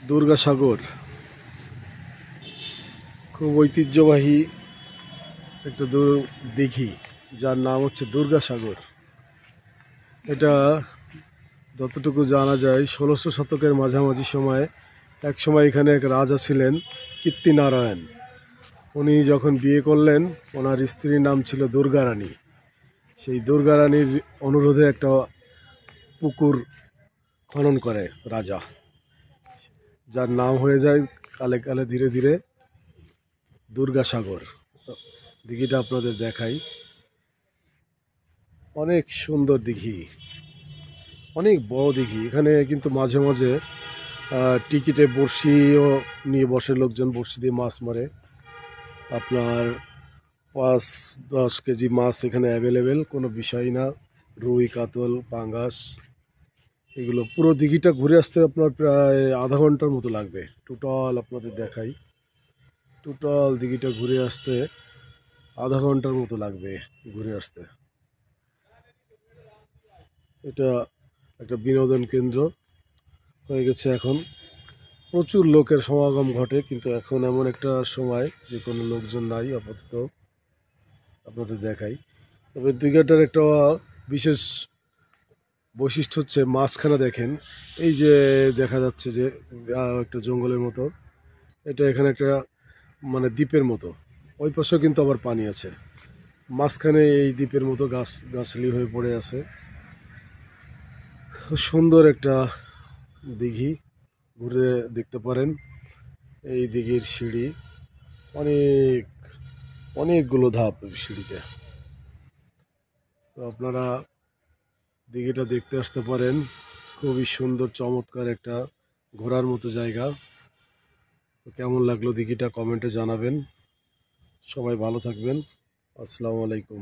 দুর্গাসাগর খুব ঐতিহ্যবাহী একটা দিঘি, যার নাম হচ্ছে দুর্গাসাগর। এটা যতটুকু জানা যায় ১৬০০ শতকের মাঝামাঝি সময়ে এক সময় এখানে এক রাজা ছিলেন কীর্তিনারায়ণ। উনি যখন বিয়ে করলেন, ওনার স্ত্রীর নাম ছিল দুর্গা রানী। সেই দুর্গা রানীর অনুরোধে একটা পুকুর খনন করে রাজা, যার নাম হয়ে যায় কালে কালে ধীরে ধীরে দুর্গাসাগর। দিঘিটা আপনাদের দেখাই, অনেক সুন্দর দিঘি, অনেক বড় দিঘি। এখানে কিন্তু মাঝে মাঝে টিকিটে বড়শিও নিয়ে বসে লোকজন, বড়শি দিয়ে মাছ মারে। আপনার ৫-১০ কেজি মাছ এখানে অ্যাভেলেবেল, কোনো বিষয় না। রুই, কাতল, পাঙ্গাস, এগুলো। পুরো দিঘিটা ঘুরে আসতে আপনার প্রায় আধা ঘন্টার মতো লাগবে। টোটাল আপনাদের দেখাই, টোটাল দিঘিটা ঘুরে আসতে আধা ঘন্টার মতো লাগবে ঘুরে আসতে। এটা একটা বিনোদন কেন্দ্র হয়ে গেছে এখন। প্রচুর লোকের সমাগম ঘটে, কিন্তু এখন এমন একটা সময় যে কোনো লোকজন নাই আপাতত। আপনাদের দেখাই। তবে দিঘাটার একটা বিশেষ বৈশিষ্ট্য হচ্ছে মাঝখানে দেখেন, এই যে দেখা যাচ্ছে যে একটা জঙ্গলের মতো, এটা এখানে একটা মানে দ্বীপের মতো। ওই পাশেও কিন্তু আবার পানি আছে, মাঝখানে এই দ্বীপের মতো গাছালি হয়ে পড়ে আছে। খুব সুন্দর একটা দিঘি, ঘুরে দেখতে পারেন। এই দিঘির সিঁড়ি অনেকগুলো ধাপ সিঁড়িতে। তো আপনারা দিঘিটা দেখতে আসতে পারেন। খুবই সুন্দর, চমৎকার একটা ঘোরার মতো জায়গা। তো কেমন লাগলো দিঘিটা কমেন্টে জানাবেন। সবাই ভালো থাকবেন। আসসালামু আলাইকুম।